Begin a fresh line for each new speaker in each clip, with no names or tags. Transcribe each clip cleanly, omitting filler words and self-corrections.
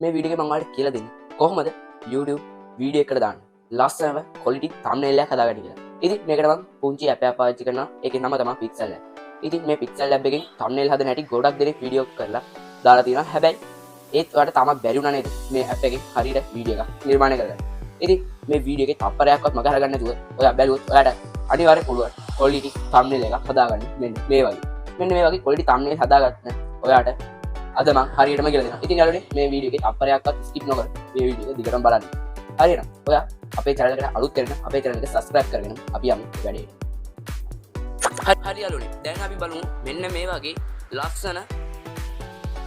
මේ වීඩියෝ එක මම ඔයාලට කියලා දෙන්නේ කොහොමද YouTube වීඩියෝ එකට දාන්න ලස්සනම quality thumbnail එකක් හදාගන්න කියලා. ඉතින් මේකට මම පුංචි app එකක් පාවිච්චි කරනවා. ඒකේ නම තමයි Pixel Lab. ඉතින් මේ Pixel Lab එකෙන් thumbnail හදන හැටි ගොඩක් දෙනෙක් වීඩියෝ කරලා දාලා තියෙනවා. හැබැයි ඒත් ඔයාලට තාමත් බැරි වුණා නේද මේ app එකෙන් හරියට වීඩියෝ එකක් නිර්මාණය කරගන්න. ඉතින් මේ වීඩියෝ එකේ තප්පරයක්වත් මග අරගන්න නැතුව ඔයා බැලුවොත් ඔයාලට අනිවාර්යෙන් පුළුවන් quality thumbnail එකක් හදාගන්න. මෙන්න මේ වගේ quality thumbnail හදාගන්න ඔයාට අද මම හරියටම කියලා දෙනවා. ඉතින් යාළුවනේ මේ වීඩියෝ එකේ තප්පරයක්වත් skip නොකර මේ වීඩියෝ එක දිගටම බලන්න. හරියනම් ඔයා අපේ channel එකට අලුත් වෙන අපේ channel එක subscribe කරගෙන අපි යමු වැඩේට. හරි යාළුවනේ දැන් අපි බලමු මෙන්න මේ වගේ ලස්සන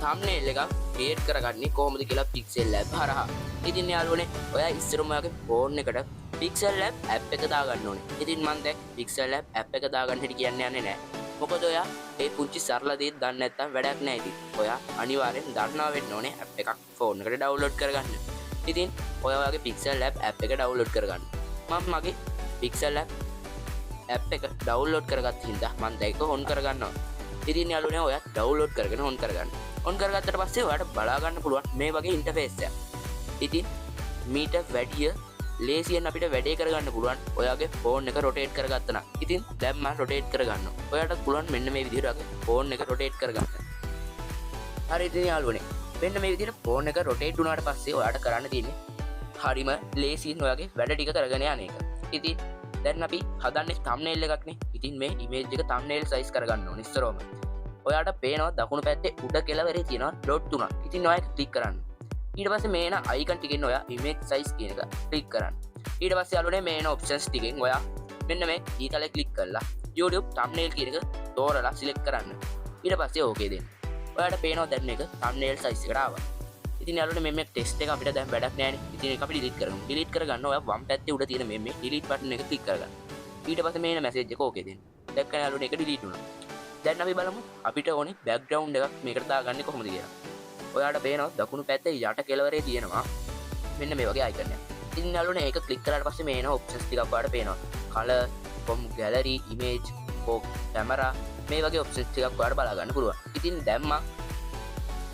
thumbnail එකක් create කරගන්නේ කොහොමද කියලා Pixel Lab හරහා. ඉතින් යාළුවනේ ඔයා ඉස්සරම ඔයාගේ phone එකට Pixel Lab app එක දාගන්න ඕනේ. ඉතින් මම දැන් Pixel Lab app එක දාගන්න හැටි කියන්නේ නැහැ. මොකද ඔයා ඒ පුංචි සරල දේ දන්නේ නැත්නම් වැඩක් නැහැ. ඉතින් ඔයා අනිවාර්යෙන් දන්නවා වෙන්න ඕනේ app එකක් phone එකට download කරගන්න. ඉතින් ඔයාගේ Pixel Lab app එක download කරගන්න. මම මගේ Pixel Lab app එක download කරගත්ත හින්දා මම දැන් ඒක on කරගන්නවා. ඉතින් යාළුවනේ ඔයා download කරගෙන on කරගන්න. on කරගත්තට පස්සේ ඔයාට බලා ගන්න පුළුවන් මේ වගේ interface එකක්. ඉතින් මීට වැඩිය ලේසියෙන් අපිට වැඩේ කරගන්න පුළුවන් ඔයාගේ phone එක rotate කරගත්තා නම්. ඉතින් දැන් මම rotate කරගන්නවා. ඔයාට පුළුවන් මෙන්න මේ විදිහට ඔයාගේ phone එක rotate කරගන්න. හරි ඉතින් යාළුවනේ මෙන්න මේ විදිහට phone එක rotate වුණාට පස්සේ ඔයාට කරන්න තියෙන්නේ හරිම ලේසියෙන් ඔයාගේ වැඩ ටික කරගෙන යන එක. ඉතින් දැන් අපි හදන්නේ thumbnail එකක්නේ. ඉතින් මේ image එක thumbnail size කරගන්න ඕනේ ඉස්සරෝම. ඔයාට පේනවා දකුණු පැත්තේ උඩ කෙළවරේ තියෙනවා dot 3ක්. ඉතින් ඔයා ඒක ක්ලික් කරන්න. ඊට පස්සේ මේන icon ටිකෙන් ඔයා image size කියන එක ක්ලික් කරන්න. ඊට පස්සේ යාළුවනේ මේන options ටිකෙන් ඔයා මෙන්න මේ ඊතලේ ක්ලික් කරලා YouTube thumbnail කියන එක තෝරලා select කරන්න. ඊට පස්සේ okay දෙන්න. ඔයාට පේනවා දැන් මේක thumbnail size එකට ආවා. ඉතින් යාළුවනේ මේ text එක අපිට දැන් වැඩක් නැහැ නේ. ඉතින් ඒක අපි delete කරමු. delete කරගන්න ඔයා වම් පැත්තේ උඩ තියෙන මේ delete button එක ක්ලික් කරගන්න. ඊට පස්සේ මේන message එක okay දෙන්න. දැක්කම යාළුවනේ ඒක delete වුණා. දැන් අපි බලමු අපිට ඕනේ background එකක් මේකට දාගන්නේ කොහොමද කියලා. ඔයාට පේනවා දකුණු පැත්තේ යට කෙළවරේ තියෙනවා මෙන්න මේ වගේ icon එකක්. ඉතින් යාළුවනේ ඒක ක්ලික් කරාට පස්සේ මේන options ටිකක් ඔයාට පේනවා. color, from gallery, image, camera මේ වගේ options ටිකක් ඔයාට බලා ගන්න පුළුවන්. ඉතින් දැන් මම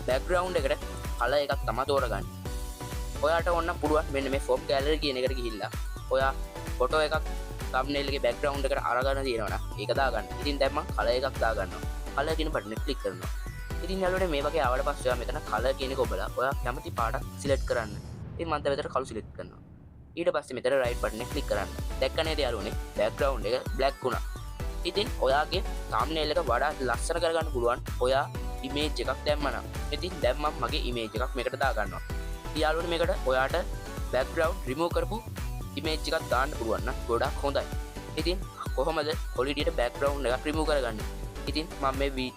background එකට color එකක් තමයි තෝරගන්නේ. ඔයාට ඕන පුළුවන් මෙන්න මේ from gallery කියන එකට ගිහිල්ලා ඔයා photo එකක් thumbnail එකේ background එකට අරගෙන තියෙනවා නම් ඒක දාගන්න. ඉතින් දැන් මම color එකක් දාගන්නවා. color කියන බටන් එක ක්ලික් කරනවා. ඉතින් යාළුවනේ මේ වගේ ආවට පස්සේ ඔයා මෙතන color කියන එක ඔබලා ඔයා කැමති පාටක් select කරන්න. ඉතින් මම දැන් මෙතන කළු select කරනවා. ඊට පස්සේ මෙතන right button එක click කරන්න. දැක්ක නේද යාළුවනේ background එක black වුණා. ඉතින් ඔයාගේ thumbnail එක වඩා ලස්සන කරගන්න පුළුවන් ඔයා image එකක් දැම්මනම්. ඉතින් දැන් මම මගේ image එකක් මේකට දා ගන්නවා. ඉතින් යාළුවනේ මේකට ඔයාට background remove කරපු image එකක් දාන්න පුළුවන් නම් ගොඩක් හොඳයි. ඉතින් කොහොමද quality එකට background එකක් remove කරගන්නේ? ඉතින් මම මේ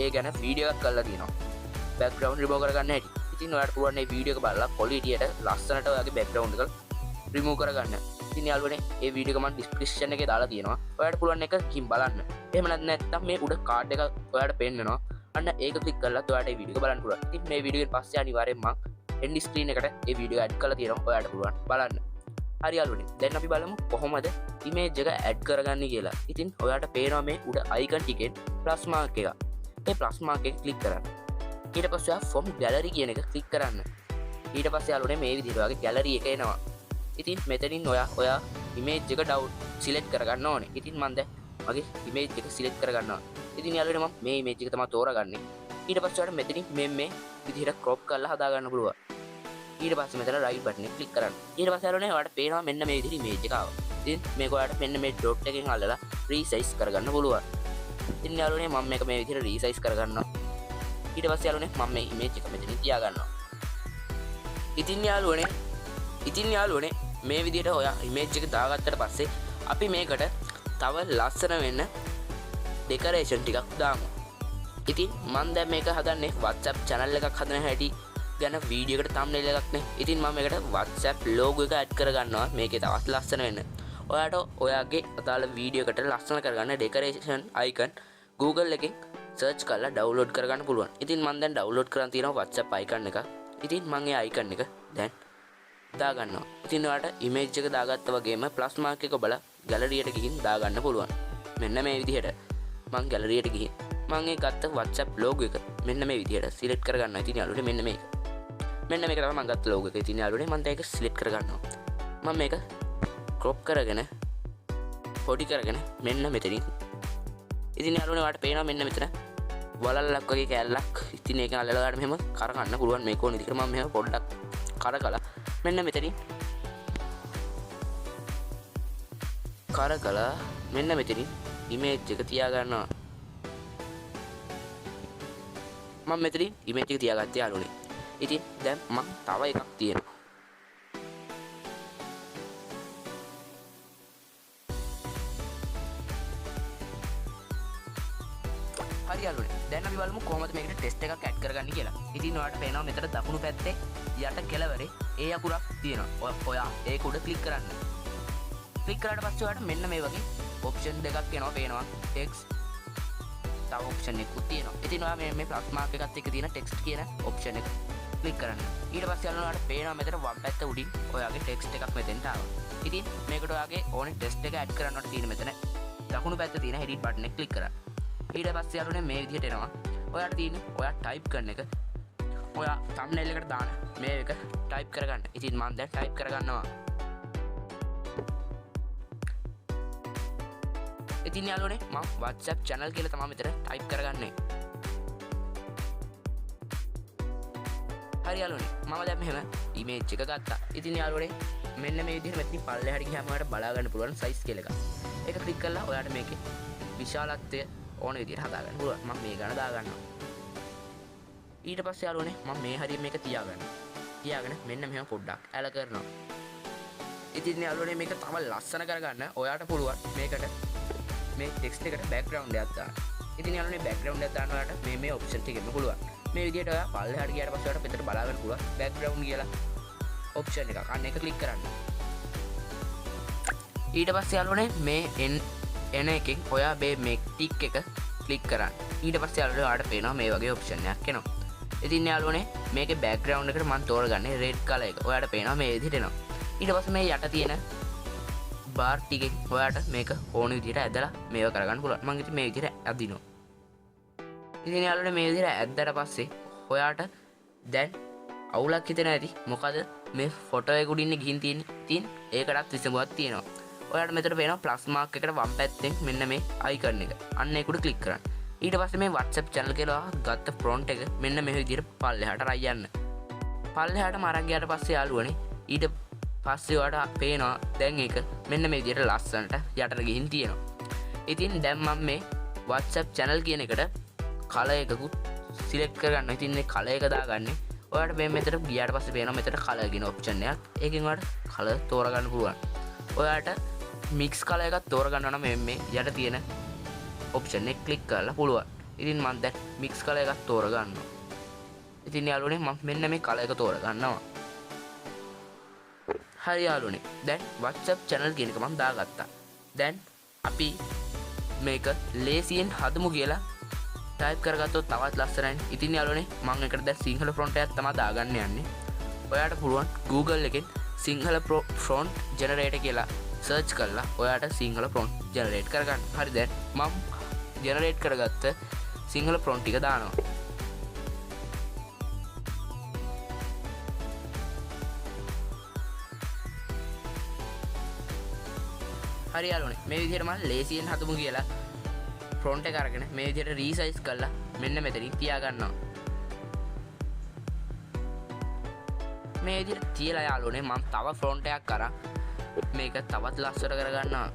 ඒ ගැන වීඩියෝ එකක් කරලා තියෙනවා. background remove කරගන්න හැටි. ඉතින් ඔයාලට පුළුවන් මේ වීඩියෝ එක බලලා quality එකට ලස්සනට ඔයාගේ background එක remove කරගන්න. ඉතින් යාළුවනේ මේ වීඩියෝ එක මම description එකේ දාලා තියෙනවා. ඔයාලට පුළුවන් එක ගිහින් බලන්න. එහෙම නැත්නම් මේ උඩ card එක ඔයාලට පේන්නනවා. අන්න ඒක ක්ලික් කරලා ඔයාලට මේ වීඩියෝ එක බලන්න පුළුවන්. ඉතින් මේ වීඩියෝ එකෙන් පස්සේ අනිවාර්යෙන් මම end screen එකට මේ වීඩියෝ add කරලා තියෙනවා. ඔයාලට පුළුවන් බලන්න. හරි යාළුවනේ දැන් අපි බලමු කොහොමද image එක add කරගන්නේ කියලා. ඉතින් ඔයාලට පේනවා මේ උඩ icon ටිකෙන් plus mark එක. ඒ plus mark එක ක්ලික් කරන්න. ඊට පස්සේ ඔයා from gallery කියන එක ක්ලික් කරන්න. ඊට පස්සේ යාළුවනේ මේ විදිහට ඔයාගේ gallery එක එනවා. ඉතින් මෙතනින් ඔයා image එක select කරගන්න ඕනේ. ඉතින් මම දැන් මගේ image එක select කරගන්නවා. ඉතින් යාළුවනේ මම මේ image එක තමයි තෝරගන්නේ. ඊට පස්සේ ඔයාලට මෙතනින් මේ විදිහට crop කරලා හදා ගන්න පුළුවන්. ඊට පස්සේ මෙතන right button එක click කරන්න. ඊට පස්සේ යාළුවනේ ඔයාලට පේනවා මෙන්න මේ විදිහට image එක ආවා. ඉතින් මේක ඔයාලට මෙන්න මේ dot එකෙන් අල්ලලා resize කරගන්න පුළුවන්. ඉතින් යාළුවනේ මම මේක මේ විදිහට resize කරගන්නවා. ඊට පස්සේ යාළුවනේ මම මේ image එක මෙතනින් තියා ගන්නවා. ඉතින් යාළුවනේ මේ විදිහට ඔයා image එක දාගත්තට පස්සේ අපි මේකට තව ලස්සන වෙන්න decoration ටිකක් දාමු. ඉතින් මම දැන් මේක හදන්නේ WhatsApp channel එකක් හදන හැටි ගැන වීඩියෝ එකට thumbnail එකක් නේ. ඉතින් මම මේකට WhatsApp logo එක add කරගන්නවා මේකේ තවත් ලස්සන වෙන්න. ඔයාට ඔයාගේ අදාළ වීඩියෝ එකට ලස්සන කරගන්න decoration icon Google එකෙන් search කරලා download කරගන්න පුළුවන්. ඉතින් මම දැන් download කරන් තියෙනවා WhatsApp icon එක. ඉතින් මම ඒ icon එක දැන් දා ගන්නවා. ඉතින් ඔයාට image එක දාගත්තා වගේම plus mark එක බලලා gallery එකට ගිහින් දා ගන්න පුළුවන්. මෙන්න මේ විදිහට මම gallery එකට ගිහින් මම ඒ ගත්ත WhatsApp logo එක මෙන්න මේ විදිහට select කරගන්නවා. ඉතින් යාළුවනේ මෙන්න මේක. මෙන්න මේක තමයි මම ගත්ත ලෝගෝ එකේ තියෙන යාළුවනේ. මම දැන් ඒක සිලෙක්ට් කරගන්නවා. මම මේක ක්‍රොප් කරගෙන පොඩි කරගෙන මෙන්න මෙතනින් ඉතින් යාළුවනේ ඔයාලට පේනවා මෙන්න මෙතන වලල්ලක් වගේ කෑල්ලක්. ඉතින් ඒක අල්ලලා ගන්න මෙහෙම කරකන්න පුළුවන් මේක ඕන විදිහට. මම මෙහෙම පොඩ්ඩක් කරකලා මෙන්න මෙතනින් කරකලා මෙන්න මෙතනින් ඉමේජ් එක තියා ගන්නවා. මම මෙතනින් ඉමේජ් එක තියාගත්තා යාළුවනේ. ඉතින් දැන් මම තව එකක් තියෙනවා. හරි යාළුවනේ. දැන් අපි බලමු කොහොමද මේකට ටෙස්ට් එකක් ඇඩ් කරගන්නේ කියලා. ඉතින් ඔයාලට පේනවා මෙතන දකුණු පැත්තේ යට කෙළවරේ ඒ අකුරක් තියෙනවා. ඔයා ඒක උඩ ක්ලික් කරන්න. ක්ලික් කරාට පස්සේ ඔයාලට මෙන්න මේ වගේ ඔප්ෂන් දෙකක් එනවා පේනවා. ටෙක්ස්ට් තව ඔප්ෂන් එකකුත් තියෙනවා. ඉතින් ඔයා මේ ප්ලස් මාක් එකත් එක්ක තියෙන ටෙක්ස්ට් කියන ඔප්ෂන් එක ක්ලික් කරන්න. ඊට පස්සේ ඔයාලට පේනවා මෙතන වම් පැත්ත උඩින් ඔයාගේ ටෙක්ස්ට් එකක් මෙතෙන්ට ආවා. ඉතින් මේකට ඔයාගේ ඕනේ ටෙක්ස්ට් එක ඇඩ් කරන්නට තියෙන මෙතන දකුණු පැත්තේ තියෙන එඩිට් බටන් එක ක්ලික් කරන්න. ඊට පස්සේ යාළුවනේ මේ විදිහට එනවා. ඔයාලට තියෙන්නේ ඔයා ටයිප් කරන එක. ඔයා thumbnail එකට දාන මේ එක ටයිප් කරගන්න. ඉතින් මම දැන් ටයිප් කරගන්නවා. ඉතින් යාළුවනේ මම WhatsApp channel කියලා තමයි මෙතන ටයිප් කරගන්නේ. හරි යාළුවනේ මම දැන් මෙහෙම ඉමේජ් එක ගත්තා. ඉතින් යාළුවනේ මෙන්න මේ විදිහට මෙතනින් පල්ලෙහාට ගියාම ඔයාලට බලා ගන්න පුළුවන් size scale එක. ඒක ක්ලික් කරලා ඔයාලට මේකේ විශාලත්වය ඕන විදිහට හදාගන්න පුළුවන්. මම මේ ගාන දාගන්නවා. ඊට පස්සේ යාළුවනේ මම මේ හරිය මේක තියාගෙන මෙන්න මෙහෙම පොඩ්ඩක් ඇල කරනවා. ඉතින් යාළුවනේ මේක තව ලස්සන කරගන්න ඔයාට පුළුවන් මේකට මේ ටෙක්ස්ට් එකට බෑග්ග්‍රවුන්ඩ් එකක් දාන්න. ඉතින් යාළුවනේ බෑග්ග්‍රවුන්ඩ් එකක් දාන්න ඔයාලට මේ ඔප්ෂන් ටිකෙම පුළුවන්. මේ විදිහට ඔයා පල්ලෙහාට ගියාට පස්සේ ඔයාලට පිටට බලා ගන්න පුළුවන් බෑග්ග්‍රවුන්ඩ් කියලා ඔප්ෂන් එකක්. අන්න ඒක ක්ලික් කරන්න. ඊට පස්සේ යාළුවනේ මේ එන එකෙන් ඔයා මේ ටික් එක ක්ලික් කරන්න. ඊට පස්සේ යාළුවනේ ඔයාලට පේනවා මේ වගේ ඔප්ෂන් එකක් එනවා. ඉතින් යාළුවනේ මේකේ බෑග්ග්‍රවුන්ඩ් එකට මම තෝරගන්නේ රෙඩ් කලර් එක. ඔයාලට පේනවා මේ විදිහට එනවා. ඊට පස්සේ මේ යට තියෙන බාර් ටිකෙන් ඔයාලට මේක ඕන විදිහට ඇදලා මේව කරගන්න පුළුවන්. මම ඉතින් මේ විදිහට අදිනවා. ඉතින් යාළුවනේ මේ විදිහට ඇද්දට පස්සේ ඔයාට දැන් අවුලක් හිතෙන ඇති. මොකද මේ ෆොටෝ එක උඩින් ගිහින් තියෙන්නේ. ඉතින් ඒකටත් විසඳුමක් තියෙනවා. ඔයාලට මෙතන පේනවා ප්ලස් මාක් එකට වම් පැත්තෙන් මෙන්න මේ අයිකන් එක. අන්න ඒක උඩ ක්ලික් කරන්න. ඊට පස්සේ මේ WhatsApp channel කියලා ගත්ත ෆොන්ට් එක මෙන්න මේ විදිහට පල්ලෙහාට අරන් යන්න. පල්ලෙහාටම අරන් ගියාට පස්සේ යාළුවනේ ඊට පස්සේ ඔයාලට පේනවා දැන් ඒක මෙන්න මේ විදිහට ලස්සනට යටට ගිහින් තියෙනවා. ඉතින් දැන් මම මේ WhatsApp channel කියන එකට කලර් එකකුත් සිලෙක්ට් කරගන්නවා. ඉතින් මේ කලර් එක දාගන්නේ ඔයාලට මේ මෙතන ගියාට පස්සේ පේනවා මෙතන කලර් කියන ඔප්ෂන් එකක්. ඒකෙන් ඔයාලට කලර් තෝරගන්න පුළුවන්. ඔයාලට මික්ස් කලර් එකක් තෝරගන්නවා නම් මේ යට තියෙන ඔප්ෂන් එක ක්ලික් කරලා පුළුවන්. ඉතින් මම දැන් මික්ස් කලර් එකක් තෝරගන්නවා. ඉතින් යාළුවනේ මම මෙන්න මේ කලර් එක තෝරගන්නවා. හරි යාළුවනේ දැන් WhatsApp channel කියන එක මම දාගත්තා. දැන් අපි මේක ලේසියෙන් හදමු කියලා ටයිප් කරගත්තොත් තවත් ලස්සනයි. ඉතින් යාළුවනේ මම එකට දැන් සිංහල ෆොන්ට් එකක් තමයි දාගන්න යන්නේ. ඔයාලට පුළුවන් Google එකෙන් සිංහල ෆොන්ට් ජෙනරේටර් කියලා සර්ච් කරලා ඔයාලට සිංහල ෆොන්ට් ජෙනරේට් කරගන්න. හරි දැන් මම ජෙනරේට් කරගත්ත සිංහල ෆොන්ට් ටික දානවා. හරි යාළුවනේ මේ විදිහට මම ලේසියෙන් හදමු කියලා ෆොන්ට් එක අරගෙන මේ විදිහට රීසයිස් කරලා මෙන්න මෙතනින් තියා ගන්නවා. මේ විදිහට තියලා යාළුවනේ මම තව ෆොන්ට් එකක් අරන් මේක තවත් ලස්සන කරගන්නවා.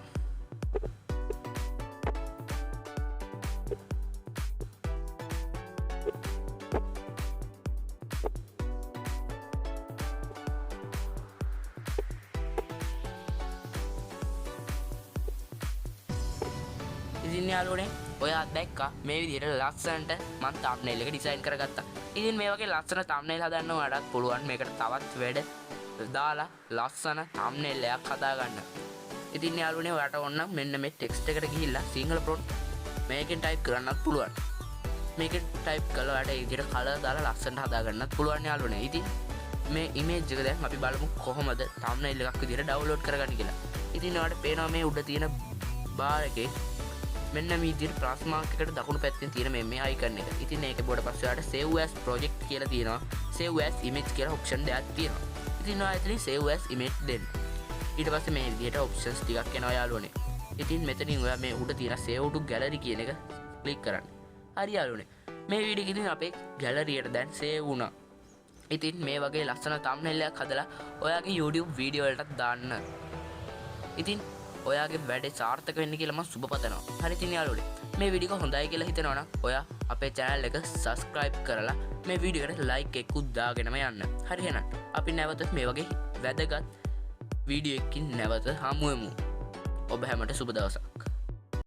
ඉතින් යාළුවනේ ඔයා දැක්කා මේ විදිහට ලස්සනට මම thumbnail එක ඩිසයින් කරගත්තා. ඉතින් මේ වගේ ලස්සන thumbnail හදන්න ඔයාලට පුළුවන් මේකට තවත් වැඩ දාලා ලස්සන thumbnail එකක් හදාගන්න. ඉතින් යාළුවනේ ඔයාට ඕන නම් මෙන්න මේ ටෙක්ස්ට් එකට ගිහිල්ලා සිංහල ප්‍රොම්ප්ට් මේකෙන් ටයිප් කරන්නත් පුළුවන්. මේකෙන් ටයිප් කළා ඔයාට ඒ විදිහට කලර් දාලා ලස්සනට හදාගන්නත් පුළුවන් යාළුවනේ. ඉතින් මේ ඉමේජ් එක දැන් අපි බලමු කොහොමද thumbnail එකක් විදිහට ඩවුන්ලෝඩ් කරගන්නේ කියලා. ඉතින් ඔයාලට පේනවා මේ උඩ තියෙන බාර් එකේ මෙන්න මේ විදිහට ප්ලස් මාක් එකට දකුණු පැත්තෙන් තියෙන මේ අයිකන් එක. ඉතින් ඒක බෝඩ පස්සේ ඔයාලට save as project කියලා තියෙනවා. save as image කියලා option දෙකක් තියෙනවා. ඉතින් ඔයා එතනින් save as image දෙන්න. ඊට පස්සේ මේ විදිහට options ටිකක් එනවා යාළුවනේ. ඉතින් මෙතනින් ඔයා මේ උඩ තියෙන save to gallery කියන එක click කරන්න. හරි යාළුවනේ. මේ වීඩියෝ එකකින් අපේ gallery එකට දැන් save වුණා. ඉතින් මේ වගේ ලස්සන thumbnail එකක් හදලා ඔයාගේ YouTube වීඩියෝ වලට දාන්න. ඉතින් ඔයාගේ වැඩේ සාර්ථක වෙන්න කියලා මම සුබ පතනවා. හරි ඉතින් යාළුවනේ. මේ වීඩියෝ එක හොඳයි කියලා හිතනවා නම් ඔයා අපේ channel එක subscribe කරලා මේ වීඩියෝ එකට like එකකුත් දාගෙනම යන්න. හරි එහෙනම් අපි නැවත මේ වගේ වැදගත් වීඩියෝ එකකින් නැවත හමු වෙමු. ඔබ හැමෝට සුබ දවසක්.